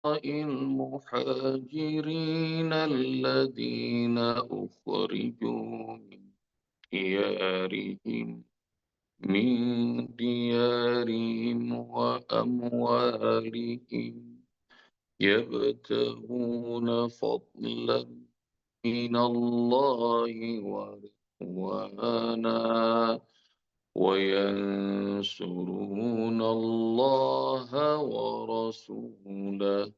المهاجرين الذين أخرجوا ديارهم من ديارهم وأموالهم يبتغون فضلا من الله ورضوانا وينصرون الله ورسوله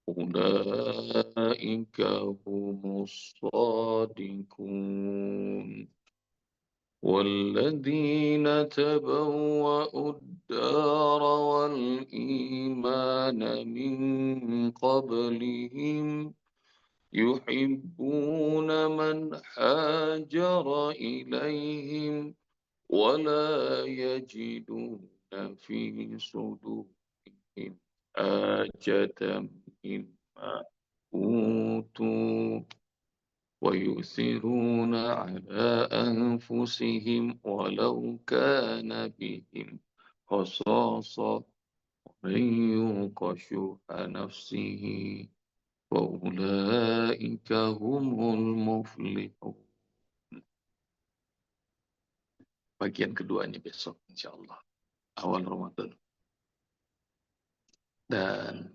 أولئك هم الصادقون والذين تبوأوا الدار والإيمان من قبلهم يحبون من هاجر إليهم ولا يجدون في صدورهم حاجة مما أوتوا ويؤثرون على أنفسهم ولو كان بهم خصاصة ومن يوق شح نفسه وأولئك هم المفلحون. Bagian keduanya besok insyaallah awal Ramadan. Dan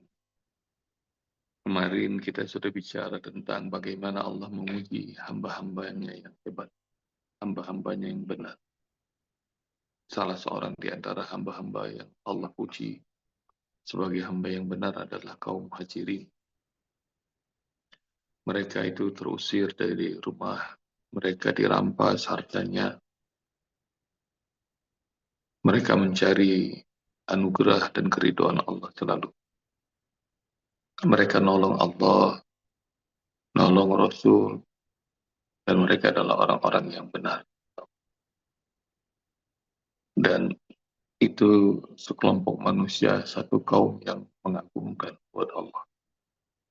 kemarin kita sudah bicara tentang bagaimana Allah memuji hamba-hambanya yang hebat, hamba-hambanya yang benar. Salah seorang di antara hamba-hamba yang Allah puji sebagai hamba yang benar adalah kaum Muhajirin. Mereka itu terusir dari rumah, mereka dirampas hartanya. Mereka mencari anugerah dan keridhaan Allah selalu. Mereka nolong Allah, nolong Rasul, dan mereka adalah orang-orang yang benar. Dan itu sekelompok manusia, satu kaum yang mengagumkan buat Allah,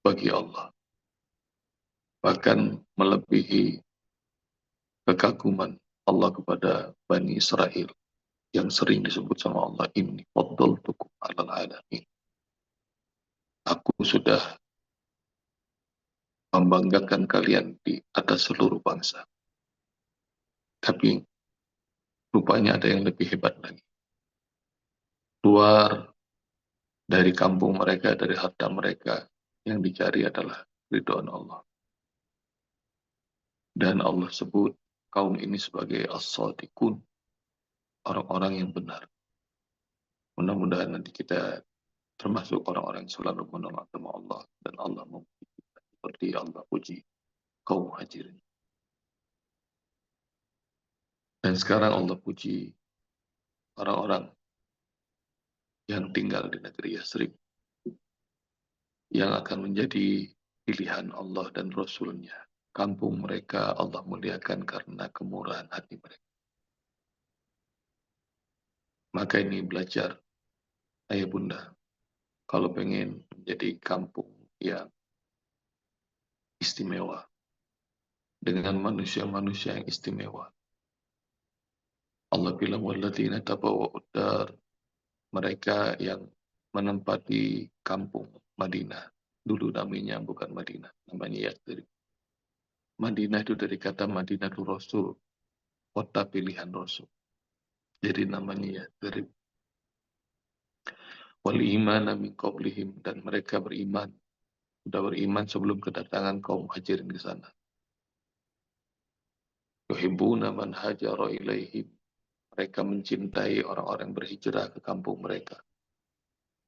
bagi Allah. Bahkan melebihi kekaguman Allah kepada Bani Israel yang sering disebut sama Allah, inni faddaltukum 'alal 'alamin. Aku sudah membanggakan kalian di atas seluruh bangsa. Tapi rupanya ada yang lebih hebat lagi. Keluar dari kampung mereka, dari harta mereka, yang dicari adalah ridhaan Allah. Dan Allah sebut kaum ini sebagai as-sadiqun, orang-orang yang benar. Mudah-mudahan nanti kita termasuk orang-orang yang selalu menolak sama Allah, dan Allah memuji kita seperti Allah puji kaum Muhajirin. Dan sekarang Allah puji orang-orang yang tinggal di negeri Yasrib, yang akan menjadi pilihan Allah dan Rasulnya. Kampung mereka Allah muliakan karena kemurahan hati mereka. Maka ini belajar, ayah bunda, kalau pengen menjadi kampung yang istimewa, dengan manusia-manusia yang istimewa. Allah bilang, walladzina tabawwa'ud dar, mereka yang menempati kampung Madinah. Dulu namanya bukan Madinah, namanya Yathrib. Madinah itu dari kata Madinatul Rasul, kota pilihan Rasul. Jadi namanya Yathrib. Wal imana min qablihim, dan mereka beriman, sudah beriman sebelum kedatangan kaum Muhajirin ke sana. Yuhibbuna man hajara ilaihim, mereka mencintai orang-orang berhijrah ke kampung mereka.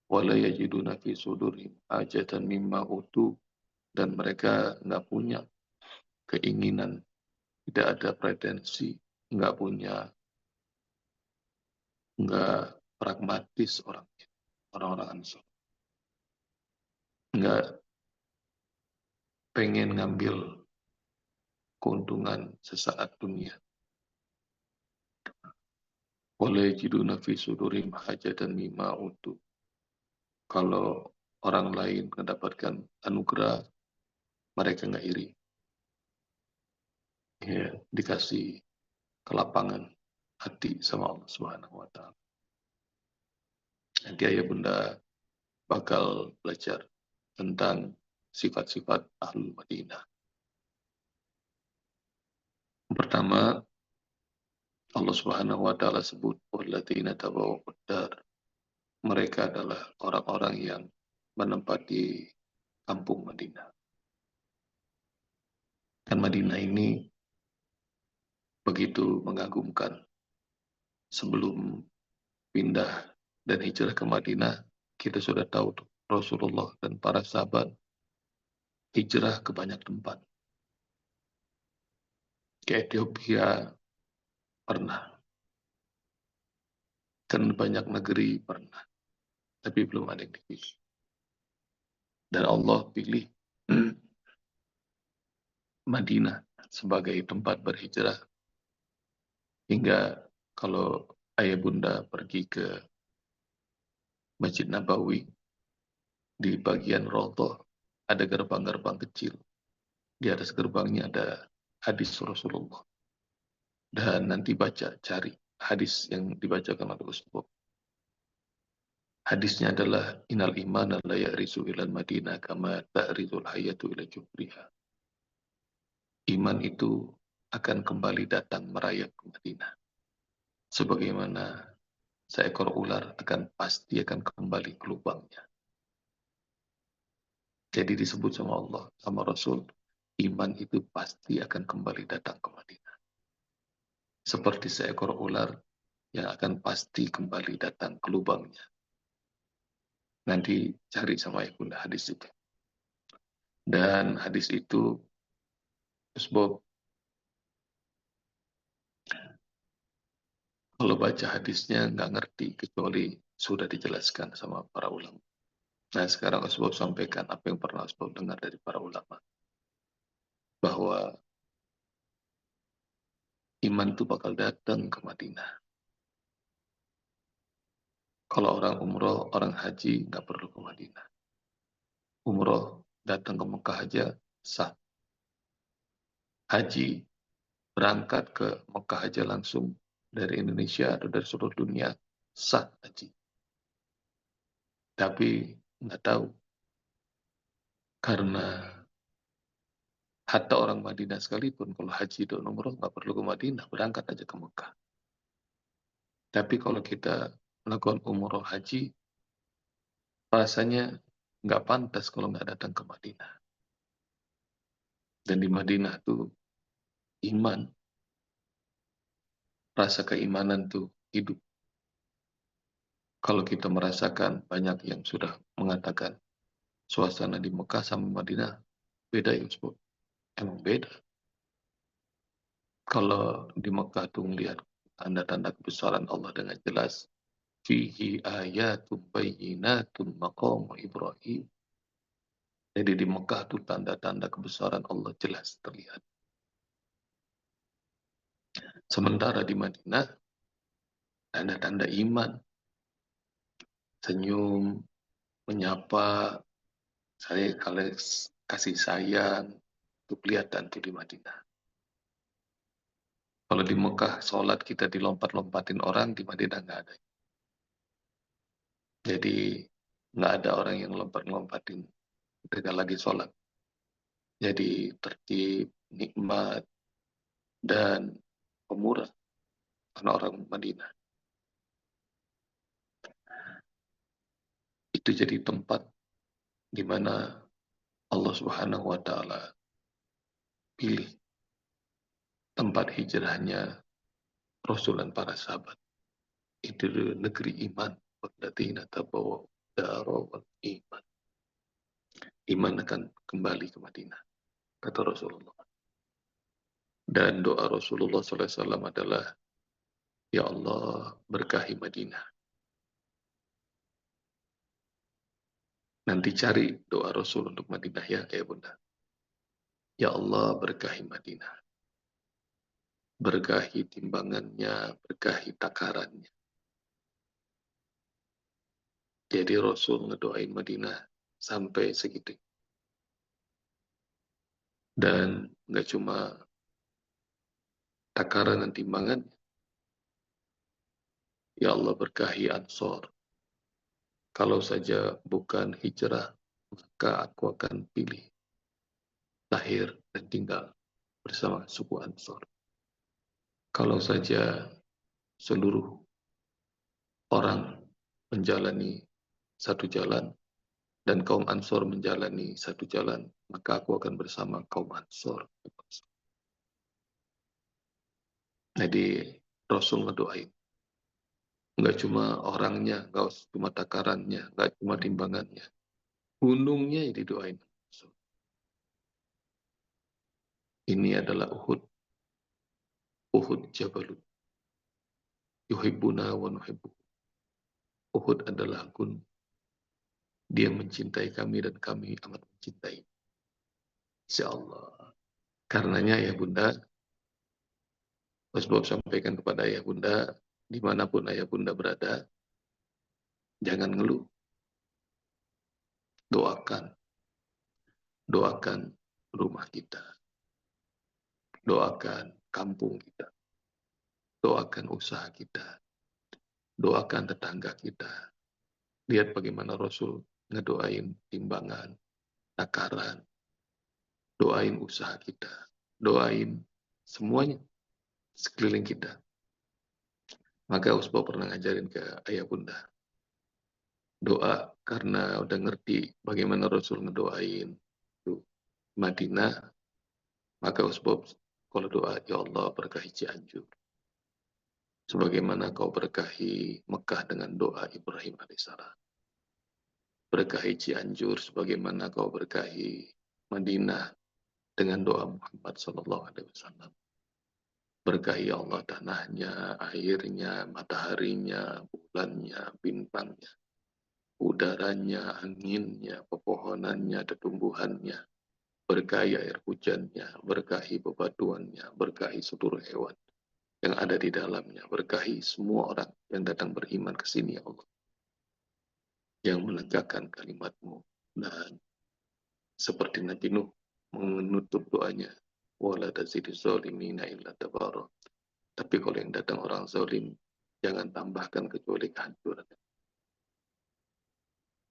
Wala yajiduna fi sudurihim hajatan mimma utu, dan mereka nggak punya keinginan, tidak ada pretensi, nggak pragmatis orang-orang Ansor. Nggak pengen ngambil keuntungan sesaat dunia. Wala yajiduna fi sudurihim hajatan mimma utu. Kalau orang lain mendapatkan anugerah, mereka nggak iri. Ya, dikasih kelapangan hati sama Allah Subhanahu wa Ta'ala. Nanti ayah bunda bakal belajar tentang sifat-sifat Ahlul Madinah. Pertama, Allah Subhanahu wa taala sebut walladzina tabawwa'ud dar. Mereka adalah orang-orang yang menempati kampung Madinah. Dan Madinah ini begitu mengagumkan. Sebelum pindah dan hijrah ke Madinah, kita sudah tahu tuh, Rasulullah dan para sahabat hijrah ke banyak tempat. Ke Ethiopia pernah, kan banyak negeri pernah, tapi belum ada yang dipilih. Dan Allah pilih Madinah sebagai tempat berhijrah, hingga kalau ayah bunda pergi ke Masjid Nabawi, di bagian Raudhah ada gerbang-gerbang kecil. Di atas gerbangnya ada hadis Rasulullah. Dan nanti cari hadis yang dibacakan oleh Ustaz. Hadisnya adalah innal imana la ya'risu ilal Madinah kama ta'rizul hayatu ila jubriha. Iman itu akan kembali datang merayap ke Madinah. Sebagaimana seekor ular pasti akan kembali ke lubangnya. Jadi disebut sama Allah, sama Rasul, iman itu pasti akan kembali datang ke Madinah. Seperti seekor ular yang akan pasti kembali datang ke lubangnya. Nanti cari sama ibunda hadis itu. Dan hadis itu, sebab kalau baca hadisnya nggak ngerti kecuali sudah dijelaskan sama para ulama. Nah sekarang Usbab sampaikan apa yang pernah Usbab dengar dari para ulama. Bahwa iman itu bakal datang ke Madinah. Kalau orang umroh, orang haji nggak perlu ke Madinah. Umroh datang ke Mekah aja sah. Haji berangkat ke Mekah aja langsung dari Indonesia atau dari seluruh dunia sah haji. Tapi nggak tahu karena hatta orang Madinah sekalipun kalau haji dan umroh nggak perlu ke Madinah, berangkat aja ke Mekah. Tapi kalau kita melakukan umroh haji, rasanya nggak pantas kalau nggak datang ke Madinah. Dan di Madinah tuh iman, rasa keimanan tuh hidup. Kalau kita merasakan banyak yang sudah mengatakan suasana di Mekah sama Madinah beda ya, emang beda. Kalau di Mekah tuh melihat tanda-tanda kebesaran Allah dengan jelas, fihi ayatun bayyinatun maqam Ibrahim. Jadi di Mekah tuh tanda-tanda kebesaran Allah jelas terlihat. Sementara di Madinah, tanda-tanda iman, senyum, menyapa, saya kalau kasih sayang, itu kelihatan tuh di Madinah. Kalau di Mekah, sholat kita dilompat-lompatin orang, di Madinah nggak ada. Jadi nggak ada orang yang lompat-lompatin ketika lagi sholat. Jadi tertib, nikmat, dan pemurah karena orang Madinah. Itu jadi tempat di mana Allah Subhanahu wa taala pilih tempat hijrahnya Rasul dan para sahabat. Itu negeri iman. Walladzina tabawwa'u dara wal iman. Iman akan kembali ke Madinah, kata Rasulullah. Dan doa Rasulullah SAW adalah, Ya Allah berkahi Madinah. Nanti cari doa Rasul untuk Madinah ya bunda. Ya Allah berkahi Madinah. Berkahi timbangannya, berkahi takarannya. Jadi Rasul ngedoain Madinah sampai segitu. Dan nggak cuma takaran dan timbangan. Ya Allah berkahi Ansor. Kalau saja bukan hijrah, maka aku akan pilih lahir dan tinggal bersama suku Ansor. Kalau saja seluruh orang menjalani satu jalan, dan kaum Ansor menjalani satu jalan, maka aku akan bersama kaum Ansor. Jadi Rasul ngedoain. Nggak cuma orangnya, nggak cuma takarannya, nggak cuma timbangannya. Gunungnya yang didoain. Ini adalah Uhud. Uhud Jabalun. Yuhibbuna wa nuhibbu. Uhud adalah gunung. Dia mencintai kami dan kami amat mencintai. Insya Allah. Karenanya ya Bunda, Mas Bob sampaikan kepada ayah Bunda, dimanapun ayah Bunda berada, jangan ngeluh. Doakan. Doakan rumah kita. Doakan kampung kita. Doakan usaha kita. Doakan tetangga kita. Lihat bagaimana Rasul ngedoain timbangan, takaran, doain usaha kita, doain semuanya sekeliling kita. Maka Usbah pernah ngajarin ke ayah bunda, doa karena udah ngerti bagaimana Rasul ngedoain Madinah, maka Usbah kalau doa, ya Allah berkahi Cianjur. Sebagaimana kau berkahi Mekah dengan doa Ibrahim alaihissalam. Berkahi Cianjur sebagaimana kau berkahi Madinah dengan doa Muhammad sallallahu alaihi wasallam. Berkahi Allah tanahnya, airnya, mataharinya, bulannya, bintangnya, udaranya, anginnya, pepohonannya, tumbuhannya. Berkahi air hujannya, berkahi bebatuannya, berkahi seluruh hewan yang ada di dalamnya, berkahi semua orang yang datang beriman ke sini, ya Allah, yang menegakkan kalimat-Mu. Dan seperti Nabi Nuh menutup doanya, wala tazidiz zalimina illa tabara. Tapi kalau yang datang orang zalim, jangan tambahkan kecuali kehancuran.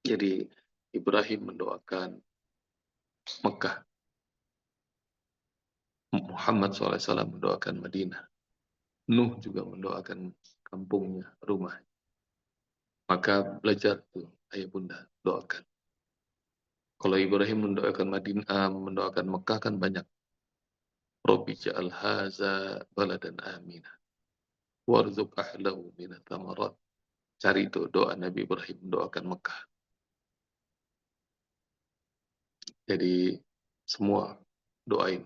Jadi Ibrahim mendoakan Mekah, Muhammad SAW mendoakan Madinah, Nuh juga mendoakan kampungnya, rumah. Maka belajar tuh, ayah bunda, doakan. Kalau Ibrahim mendoakan Madinah, mendoakan Mekah kan banyak. Rabbi ja'al haza baladan aminah. Warzuq ahlahu minat thamarat. Cari itu doa Nabi Ibrahim mendoakan Mekah. Jadi semua doain.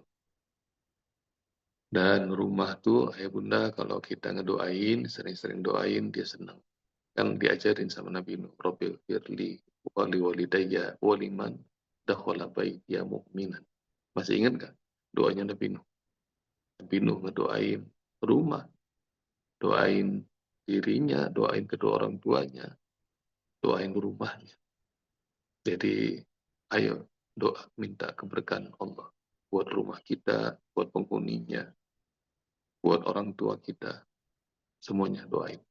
Dan rumah tuh ayah bunda kalau kita ngedoain, sering-sering doain, dia senang. Kan diajarin sama Nabi Nuh, Rabbil firli wali walidayya waliman dakhala baitiya mu'minan. Masih ingat gak doanya Nabi Nuh? Nabi Nuh ngedoain rumah, doain dirinya, doain kedua orang tuanya, doain rumahnya. Jadi ayo doa minta keberkahan Allah buat rumah kita, buat penghuninya, buat orang tua kita, semuanya doain.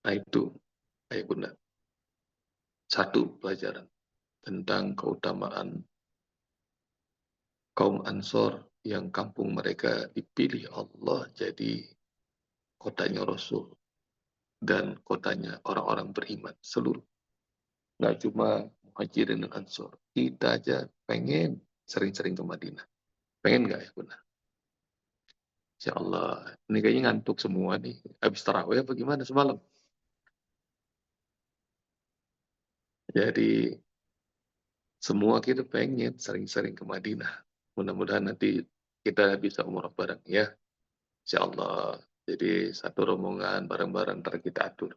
Nah itu ayah bunda. Satu pelajaran tentang keutamaan kaum Ansor yang kampung mereka dipilih Allah jadi kotanya Rasul dan kotanya orang-orang beriman seluruh. Nggak cuma Muhajirin dan Ansor. Kita aja pengen sering-sering ke Madinah. Pengen nggak ya bunda? Insya Allah. Ini kayaknya ngantuk semua nih. Habis tarawih apa gimana semalam? Jadi semua kita pengen sering-sering ke Madinah. Mudah-mudahan nanti kita bisa umrah bareng ya. Insya Allah. Jadi satu rombongan bareng-bareng ntar kita atur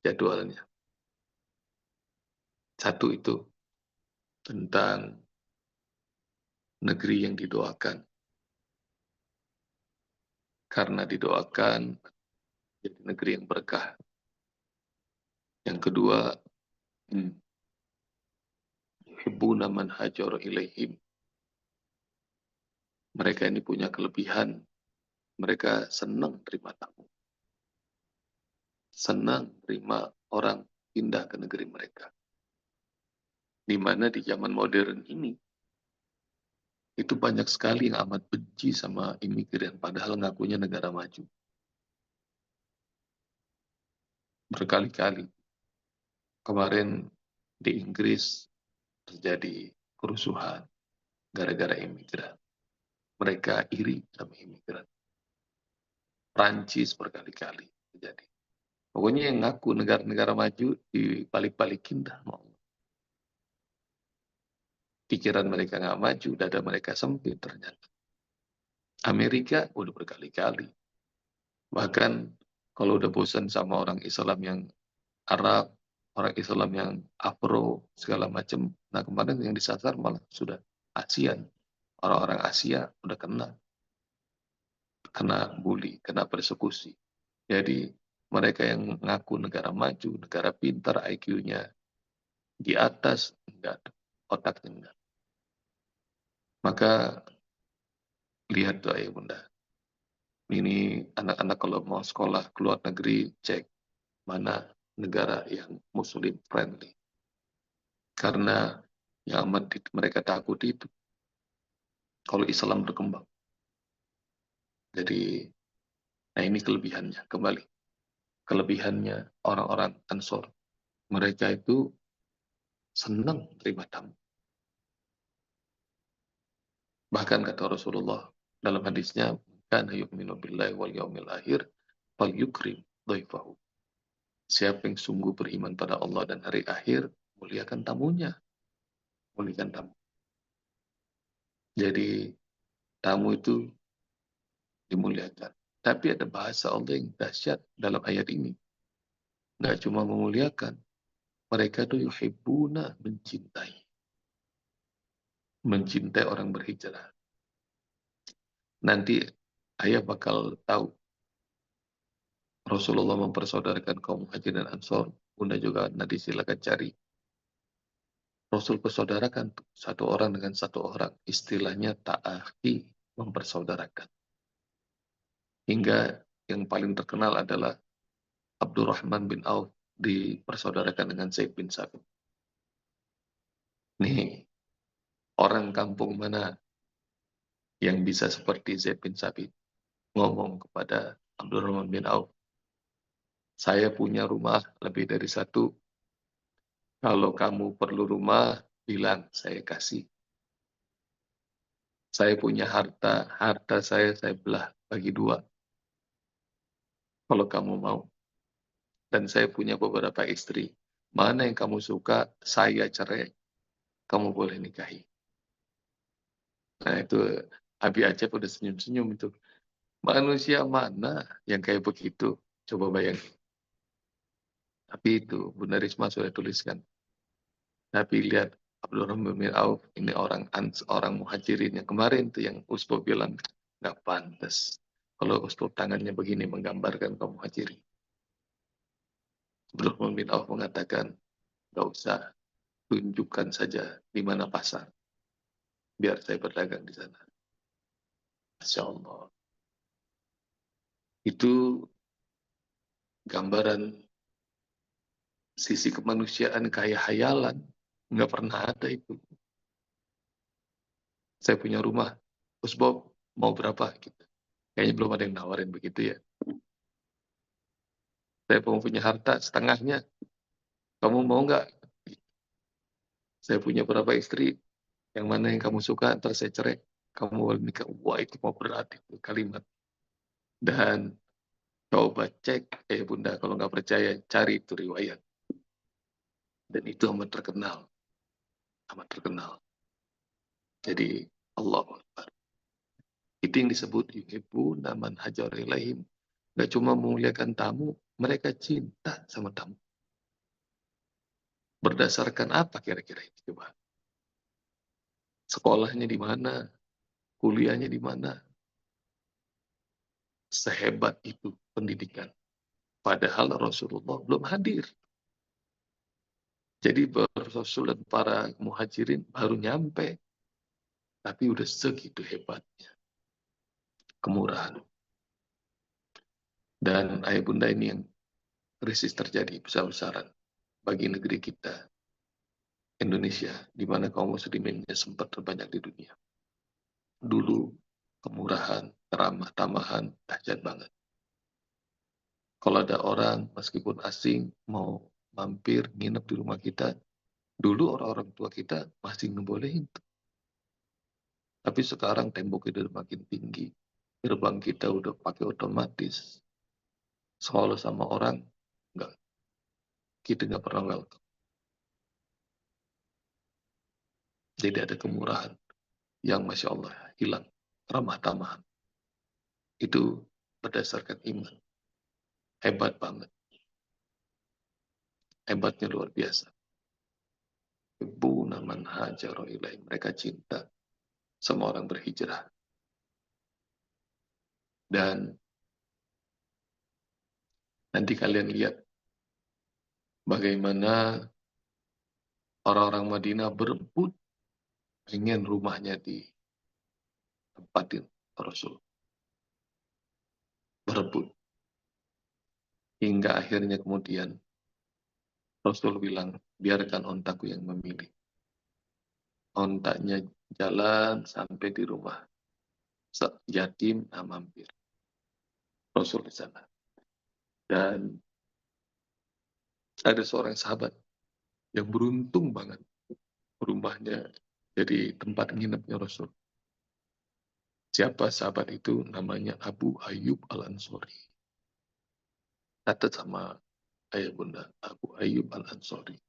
jadwalnya. Satu itu tentang negeri yang didoakan. Karena didoakan jadi negeri yang berkah. Yang kedua, yuhibbuna man hajara ilaihim. Mereka ini punya kelebihan. Mereka senang terima tamu. Senang terima orang pindah ke negeri mereka. Di mana di zaman modern ini, itu banyak sekali yang amat benci sama imigran, padahal ngakunya negara maju. Berkali-kali. Kemarin di Inggris terjadi kerusuhan gara-gara imigran. Mereka iri sama imigran. Prancis berkali-kali terjadi. Pokoknya yang ngaku negara-negara maju dibalik-balikin dah mau. Pikiran mereka nggak maju, dada mereka sempit ternyata. Amerika udah berkali-kali. Bahkan kalau udah bosan sama orang Islam yang Arab, orang Islam yang Afro, segala macam. Nah kemarin yang disasar malah sudah ASEAN. Orang-orang Asia udah kena bully, kena persekusi. Jadi mereka yang ngaku negara maju, negara pintar, IQ-nya di atas, enggak, otaknya enggak. Maka lihat tuh ayah bunda. Ini anak-anak kalau mau sekolah ke luar negeri, cek mana negara yang Muslim friendly. Karena yang amat mereka takut itu kalau Islam berkembang. Jadi, nah ini kelebihannya. Kembali, kelebihannya orang-orang Ansor. Mereka itu senang terima tamu. Bahkan kata Rasulullah dalam hadisnya, kana yu'minu billahi wal yaumil akhir, fal yukrim dhaifahu. Siapa yang sungguh beriman pada Allah dan hari akhir, muliakan tamunya. Muliakan tamu. Jadi, tamu itu dimuliakan. Tapi ada bahasa Allah yang dahsyat dalam ayat ini. Nggak cuma memuliakan, mereka tuh yuhibbuna, mencintai. Mencintai orang berhijrah. Nanti ayah bakal tahu Rasulullah mempersaudarakan kaum Muhajirin dan Ansor. Bunda juga nanti silakan cari. Rasul persaudarakan satu orang dengan satu orang. Istilahnya ta'akhi, mempersaudarakan. Hingga yang paling terkenal adalah Abdurrahman bin Auf dipersaudarakan dengan Zaid bin Sabit. Nih, orang kampung mana yang bisa seperti Zaid bin Sabit ngomong kepada Abdurrahman bin Auf, saya punya rumah lebih dari satu. Kalau kamu perlu rumah, bilang saya kasih. Saya punya harta, harta saya belah bagi dua. Kalau kamu mau. Dan saya punya beberapa istri. Mana yang kamu suka, saya cerai. Kamu boleh nikahi. Nah itu Abi Acep udah senyum-senyum itu. Manusia mana yang kayak begitu? Coba bayangin. Tapi itu Bunda Risma sudah tuliskan. Tapi lihat Abdurrahman bin Auf, ini orang muhajirin yang kemarin tuh yang Uspo bilang nggak pantas. Kalau Uspo tangannya begini menggambarkan kaum muhajirin. Abdurrahman bin Auf mengatakan nggak usah, tunjukkan saja di mana pasar, biar saya berdagang di sana. Masya Allah. Itu gambaran sisi kemanusiaan kayak hayalan. Nggak pernah ada itu. Saya punya rumah, Gus Bob mau berapa? Gitu. Kayaknya belum ada yang nawarin begitu ya. Saya mau punya harta setengahnya, kamu mau nggak? Saya punya berapa istri, yang mana yang kamu suka, ntar saya cerai. Kamu mau nikah, wah itu mau berat itu kalimat. Dan coba cek, bunda kalau nggak percaya, cari itu riwayat. Dan itu amat terkenal, amat terkenal. Jadi Allah Akbar. Itu yang disebut yuhibbuna man hajar ilaihim. Gak cuma memuliakan tamu, mereka cinta sama tamu. Berdasarkan apa kira-kira itu coba? Sekolahnya di mana? Kuliahnya di mana? Sehebat itu pendidikan. Padahal Rasulullah belum hadir. Jadi Rasul dan para muhajirin baru nyampe. Tapi udah segitu hebatnya. Kemurahan. Dan ayah bunda ini yang krisis terjadi besar-besaran bagi negeri kita. Indonesia, di mana kaum musliminnya sempat terbanyak di dunia. Dulu kemurahan, keramah tamahan, dahsyat banget. Kalau ada orang meskipun asing mau mampir nginep di rumah kita, dulu orang-orang tua kita masih ngebolehin. Tapi sekarang temboknya udah makin tinggi, gerbang kita udah pakai otomatis. Kalau sama orang, enggak, kita nggak pernah welcome. Jadi ada kemurahan yang Masya Allah hilang, ramah tamahan. Itu berdasarkan iman. Hebat banget. Hebatnya luar biasa. Ibu naman hajaro ilaih. Mereka cinta sama orang berhijrah. Dan nanti kalian lihat bagaimana orang-orang Madinah berebut ingin rumahnya ditempatin Rasul. Berebut. Hingga akhirnya kemudian Rasul bilang, biarkan ontaku yang memilih. Ontaknya jalan sampai di rumah. Yatim, mampir. Rasul di sana. Dan ada seorang sahabat yang beruntung banget. Rumahnya jadi tempat nginepnya Rasul. Siapa sahabat itu? Namanya Abu Ayyub Al-Ansori. Catat sama ayah bunda, Abu Ayyub Al-Ansori.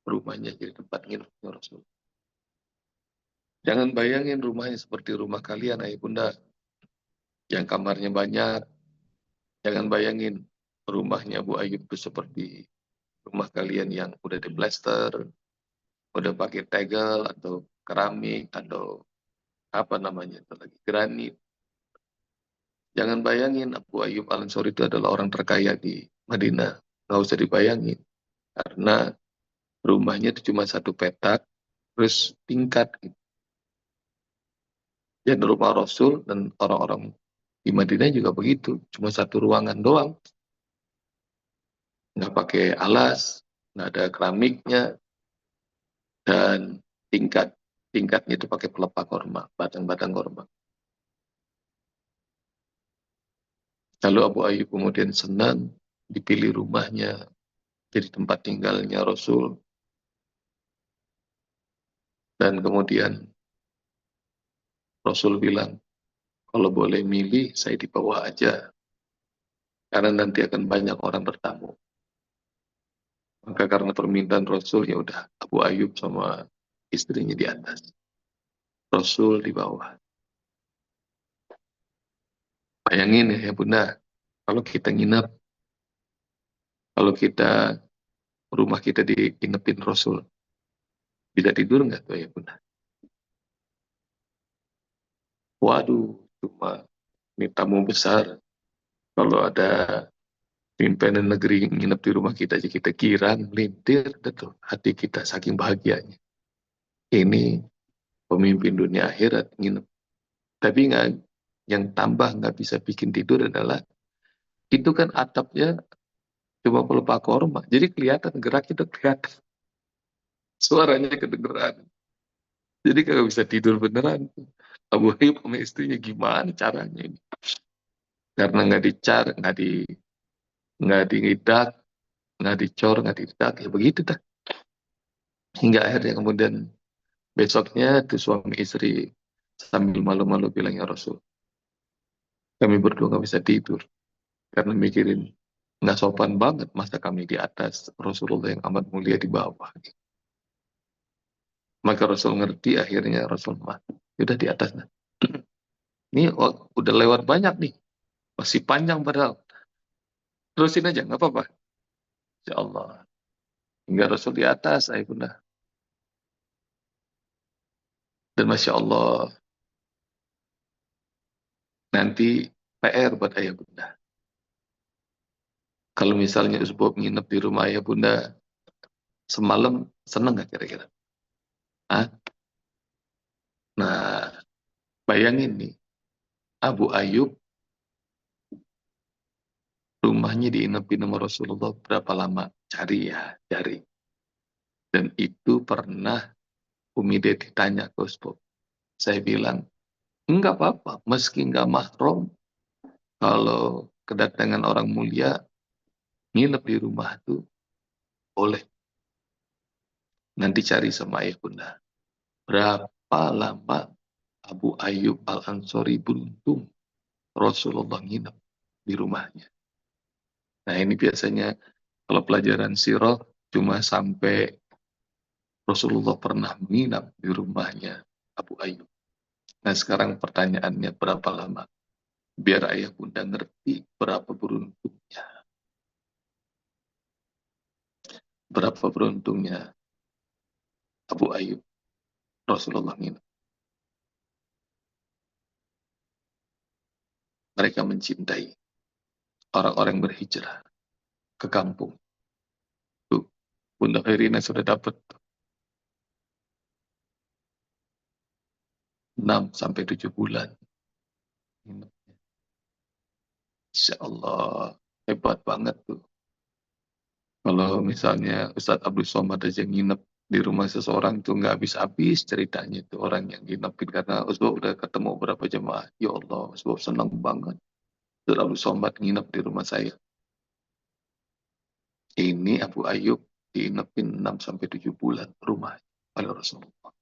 Rumahnya jadi tempat nginepnya Rasul. Jangan bayangin rumahnya seperti rumah kalian, ayah bunda. Yang kamarnya banyak. Jangan bayangin rumahnya Abu Ayyub itu seperti rumah kalian yang udah diplaster, udah pakai tegel atau keramik atau apa namanya itu lagi, granit. Jangan bayangin Abu Ayyub Al-Ansori itu adalah orang terkaya di Madinah. Nggak usah dibayangin. Karena rumahnya itu cuma satu petak, terus tingkat. Dan rumah Rasul dan orang-orang di Madinah juga begitu. Cuma satu ruangan doang. Nggak pakai alas, nggak ada keramiknya, dan tingkatnya itu pakai pelepah korma, batang-batang korma. Lalu Abu Ayyub kemudian senang dipilih rumahnya jadi tempat tinggalnya Rasul. Dan kemudian Rasul bilang, kalau boleh milih, saya di bawah aja. Karena nanti akan banyak orang bertamu. Maka karena permintaan Rasul, ya udah Abu Ayyub sama istrinya di atas. Rasul di bawah. Bayangin ya bunda, kalau kita nginep, kalau kita rumah kita diinepin Rasul, bisa tidur nggak tuh ya bunda? Waduh, cuma ini tamu besar. Kalau ada pimpinan negeri nginep di rumah kita aja kita girang, melintir, betul. Hati kita saking bahagianya. Ini pemimpin dunia akhirat nginep. Tapi nggak, yang tambah nggak bisa bikin tidur adalah itu kan atapnya cuma pelepah korma. Jadi kelihatan, gerak itu kelihatan. Suaranya kedengeran. Jadi kagak bisa tidur beneran. Abu Ayyub sama istrinya gimana caranya ini? Karena nggak dicar, nggak diidak, nggak dicor, nggak didak, ya begitu dah. Hingga akhirnya kemudian besoknya tuh suami istri sambil malu-malu bilang, ya Rasul, kami berdua nggak bisa tidur karena mikirin nggak sopan banget masa kami di atas, Rasulullah yang amat mulia di bawah. Maka Rasul ngerti, akhirnya Rasul mati. Udah di atas. Nah. Ini udah lewat banyak nih, masih panjang padahal. Terusin aja, nggak apa-apa. Ya Allah. Hingga Rasul di atas, ayah bunda. Dan Masya Allah, nanti PR buat ayah bunda. Kalau misalnya usbub nginep di rumah ayah bunda, semalam seneng nggak kira-kira? Ah, nah, bayangin nih, Abu Ayyub rumahnya diinepin sama Rasulullah berapa lama? Cari ya, cari. Dan itu pernah Umi Deti tanya ke Usbop. Saya bilang, enggak apa-apa, meski enggak mahram, kalau kedatangan orang mulia, nginep di rumah itu boleh. Nanti cari sama ayah bunda. Berapa lama Abu Ayyub Al-Ansori beruntung Rasulullah nginep di rumahnya. Nah ini biasanya kalau pelajaran sirah cuma sampai Rasulullah pernah menginap di rumahnya Abu Ayyub. Nah sekarang pertanyaannya berapa lama? Biar ayah bunda ngerti berapa beruntungnya. Berapa beruntungnya Abu Ayyub Rasulullah nginap. Mereka mencintai orang-orang berhijrah ke kampung. Tuh, Bunda Khairina sudah dapat 6 sampai 7 bulan. Insya Allah, hebat banget tuh. Kalau misalnya Ustadz Abdul Somad aja nginep di rumah seseorang tuh nggak habis-habis ceritanya itu orang yang nginepin karena Ustadz udah ketemu berapa jemaah. Ya Allah, Ustadz senang banget. Ustadz Abdul Somad nginep di rumah saya. Ini Abu Ayyub diinepin 6 sampai 7 bulan rumah oleh Rasulullah.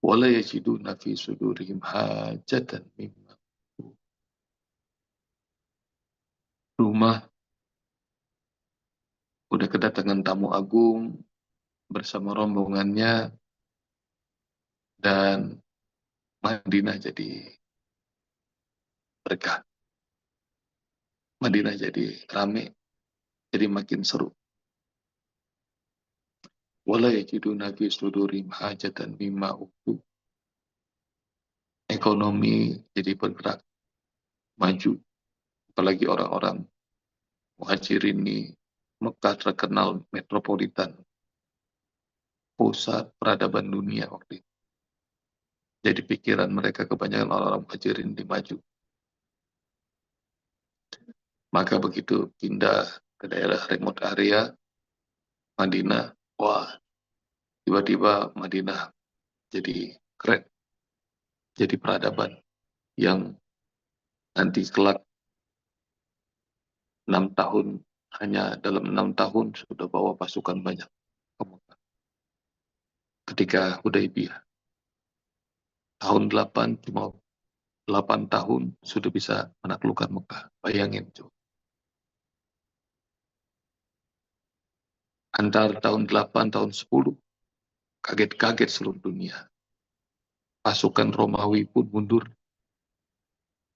Wala yajiduna fi sudurihim hajatan mimma. Rumah udah kedatangan tamu agung bersama rombongannya dan Madinah jadi berkah. Madinah jadi rame, jadi makin seru. Wala yajiduna fi sudurihim hajatan mimma utu. Ekonomi jadi bergerak maju, apalagi orang-orang muhajirin ini. Mekah terkenal metropolitan, pusat peradaban dunia waktu itu. Jadi pikiran mereka kebanyakan orang-orang muhajirin di maju. Maka begitu pindah ke daerah remote area, Madinah, wah, tiba-tiba Madinah jadi keren, jadi peradaban yang nanti kelak 6 tahun, hanya dalam 6 tahun sudah bawa pasukan banyak ke Mekah. Ketika Hudaybiyah, tahun 8, cuma 8 tahun sudah bisa menaklukkan Mekah. Bayangin coba. Antara tahun 8, tahun 10, kaget-kaget seluruh dunia. Pasukan Romawi pun mundur.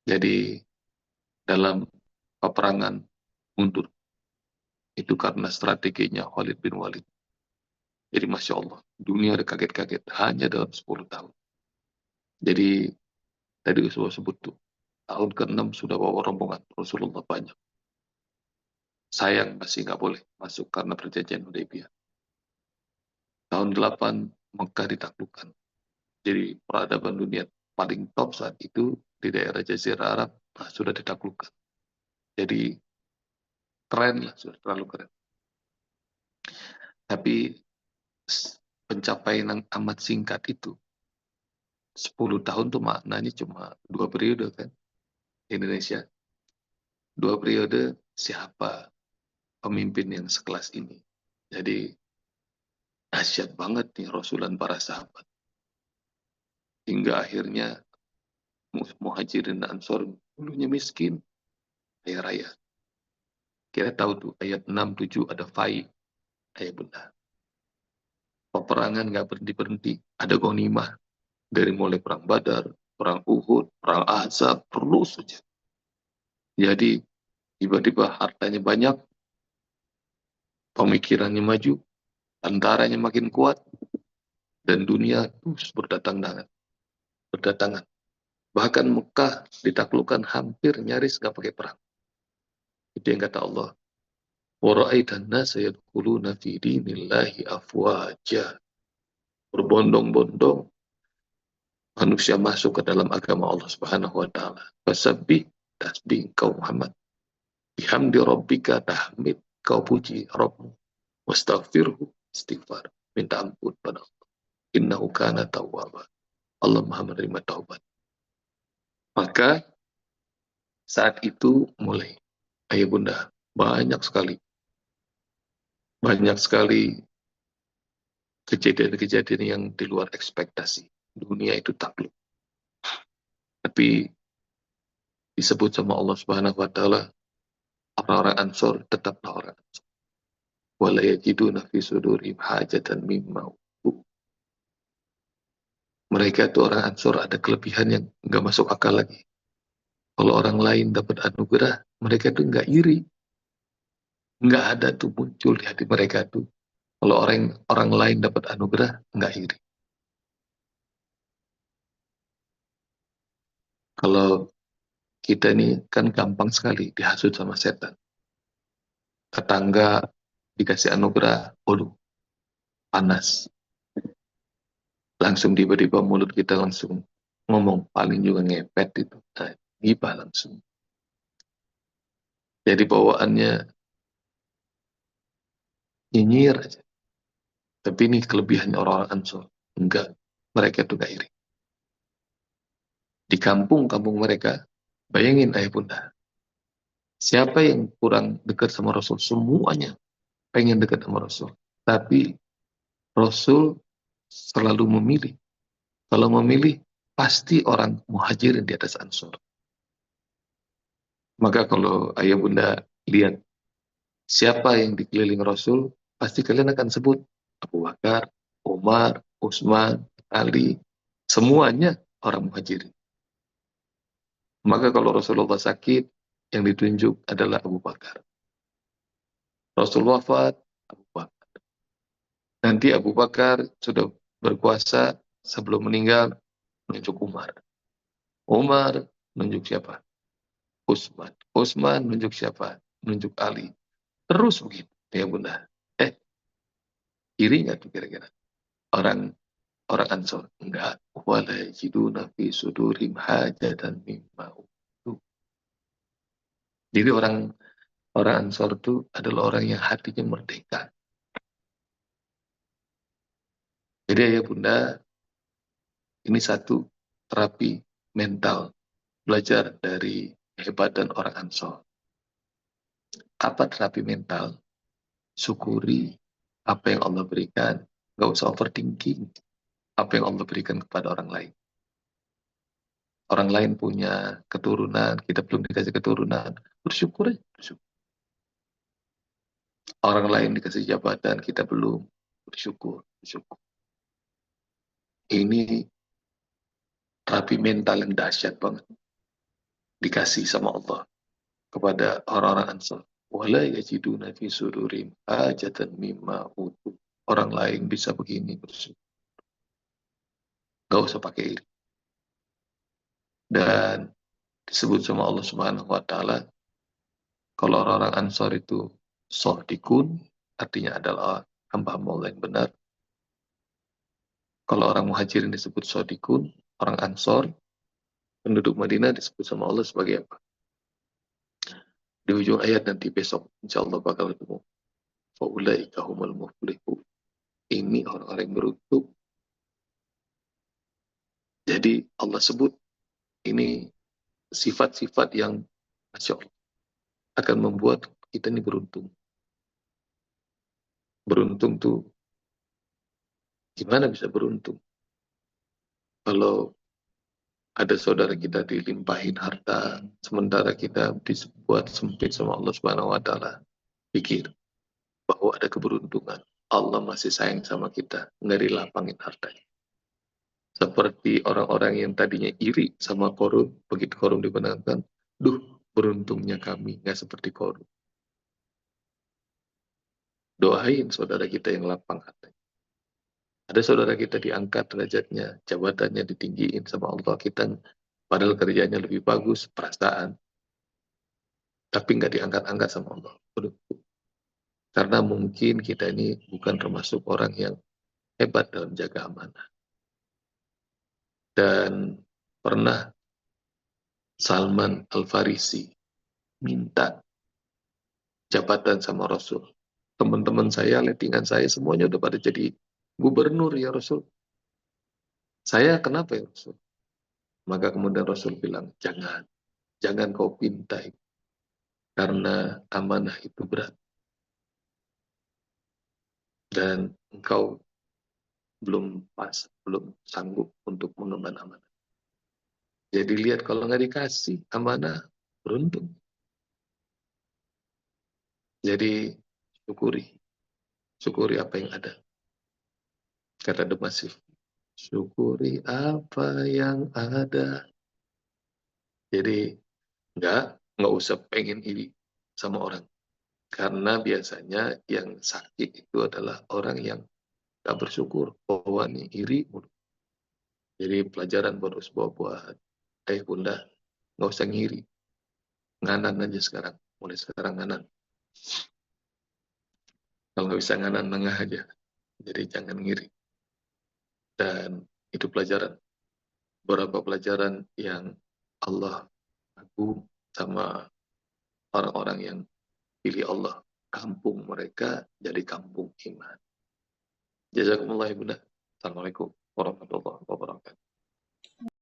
Jadi dalam peperangan mundur. Itu karena strateginya Khalid bin Walid. Jadi Masya Allah, dunia ada kaget-kaget hanya dalam 10 tahun. Jadi tadi Uswa sebut tuh, tahun ke-6 sudah bawa rombongan Rasulullah banyak. Sayang masih nggak boleh masuk karena perjanjian Hudaybiyah. Tahun 8 Mekah ditaklukkan. Jadi peradaban dunia paling top saat itu di daerah Jazirah Arab sudah ditaklukkan. Jadi keren lah, sudah terlalu keren. Tapi pencapaian yang amat singkat itu, 10 tahun tuh maknanya cuma 2 periode kan, Indonesia. 2 periode, siapa pemimpin yang sekelas ini. Jadi dahsyat banget nih Rasul dan para sahabat. Hingga akhirnya Muhajirin dan Ansor dulunya miskin, kaya raya. Kita tahu tuh ayat 6, 7 ada fai, ayat bunda. Peperangan nggak berhenti-berhenti, ada ghanimah. Dari mulai perang Badar, perang Uhud, perang Ahzab, terus saja. Jadi tiba-tiba hartanya banyak, pemikirannya maju, tentaranya makin kuat, dan dunia terus berdatangan. Bahkan Mekah ditaklukkan hampir nyaris nggak pakai perang. Itu yang kata Allah. وَرَأَيْتَ النَّاسَ يَدْخُلُونَ فِي دِينِ اللَّهِ أَفْوَاجًا. Berbondong-bondong manusia masuk ke dalam agama Allah Subhanahu wa taala. Fasabbih, tasbih kau Muhammad. Bihamdi rabbika, tahmid, kau puji Rabbmu. Wastaghfirhu, istighfar, minta ampun pada Allah. Innahu kana tawwaba. Allah Maha menerima taubat. Maka saat itu mulai, ayah bunda, banyak sekali kejadian-kejadian yang di luar ekspektasi. Dunia itu takluk. Tapi disebut sama Allah Subhanahu wa taala, orang-orang Ansor tetaplah orang Ansor. Wala yajiduna fi sudurihim hajatan mimma utu. Mereka itu orang Ansor ada kelebihan yang nggak masuk akal lagi. Kalau orang lain dapat anugerah, mereka itu nggak iri. Nggak ada tuh muncul di hati mereka tuh. Kalau orang orang lain dapat anugerah, nggak iri. Kalau kita ini kan gampang sekali dihasut sama setan. Tetangga dikasih anugerah, waduh, panas. Langsung tiba-tiba mulut kita langsung ngomong, paling juga ngepet itu. Nah, gibah langsung. Jadi bawaannya nyinyir aja. Tapi ini kelebihannya orang-orang Ansor. Enggak, mereka tuh gak iri. Di kampung-kampung mereka, bayangin ayah bunda, siapa yang kurang dekat sama Rasul? Semuanya pengen dekat sama Rasul. Tapi Rasul selalu memilih. Kalau memilih, pasti orang muhajirin di atas Ansor. Maka kalau ayah bunda lihat siapa yang dikeliling Rasul, pasti kalian akan sebut Abu Bakar, Umar, Utsman, Ali, semuanya orang muhajirin. Maka kalau Rasulullah sakit, yang ditunjuk adalah Abu Bakar. Rasul wafat, Abu Bakar. Nanti Abu Bakar sudah berkuasa, sebelum meninggal, menunjuk Umar. Umar menunjuk siapa? Utsman. Utsman menunjuk siapa? Menunjuk Ali. Terus begitu, ya bunda. Iri nggak tuh kira-kira? Orang orang Ansor enggak. Wala yajiduna fi sudurim hajatan mimma utu. Jadi orang orang Ansor itu adalah orang yang hatinya merdeka. Jadi ya bunda, ini satu terapi mental, belajar dari kehebatan orang Ansor. Apa terapi mental? Syukuri apa yang Allah berikan. Nggak usah overthinking apa yang Allah berikan kepada orang lain. Orang lain punya keturunan, kita belum dikasih keturunan. Bersyukur aja. Bersyukur. Orang lain dikasih jabatan, kita belum. Bersyukur. Bersyukur. Ini terapi mental yang dahsyat banget. Dikasih sama Allah kepada orang-orang Ansar. Wala yajiduna fi sudurim hajatan mimma utu. Orang lain bisa begini, bersyukur. Gak usah pakai iri. Dan disebut sama Allah Subhanahu wa taala, kalau orang-orang Ansar itu sohdikun, artinya adalah hamba-hamba Allah yang benar. Kalau orang muhajirin disebut sohdikun, orang Ansar, penduduk Madinah disebut sama Allah sebagai apa? Di ujung ayat nanti besok, insya Allah bakal ketemu. Faulaika humul muflihun. Ini orang-orang yang beruntung. Jadi Allah sebut ini sifat-sifat yang Masya Allah akan membuat kita ini beruntung. Beruntung tuh gimana bisa beruntung? Kalau ada saudara kita dilimpahin harta, sementara kita dibuat sempit sama Allah Subhanahu wa taala. Pikir bahwa ada keberuntungan. Allah masih sayang sama kita, nggak dilapangin hartanya. Seperti orang-orang yang tadinya iri sama Korun, begitu Korun dimenangkan, duh, beruntungnya kami, nggak seperti Korun. Doain saudara kita yang lapang hartanya. Ada saudara kita diangkat derajatnya, jabatannya ditinggiin sama Allah, kita padahal kerjanya lebih bagus, perasaan, tapi nggak diangkat-angkat sama Allah. Karena mungkin kita ini bukan termasuk orang yang hebat dalam jaga amanah. Dan pernah Salman Al-Farisi minta jabatan sama Rasul. Teman-teman saya, lettingan saya semuanya udah pada jadi gubernur ya Rasul. Saya kenapa ya Rasul? Maka kemudian Rasul bilang, jangan kau pintai, karena amanah itu berat. Dan engkau belum sanggup untuk mengemban amanah. Jadi lihat kalau nggak dikasih amanah, beruntung. Jadi syukuri apa yang ada. Kata The Massive, syukuri apa yang ada. Jadi nggak usah pengen iri sama orang. Karena biasanya yang sakit itu adalah orang yang nggak bersyukur. Bahwa nih iri. Jadi pelajaran bonus buat bunda, nggak usah ngiri. Nganan aja sekarang. Mulai sekarang nganan. Kalau nggak bisa nganan, nengah aja. Jadi jangan ngiri. Dan itu pelajaran. Beberapa pelajaran yang Allah agung sama orang-orang yang pilih Allah. Kampung mereka jadi kampung iman. Jazakumullah ibunda. Assalamualaikum warahmatullahi wabarakatuh.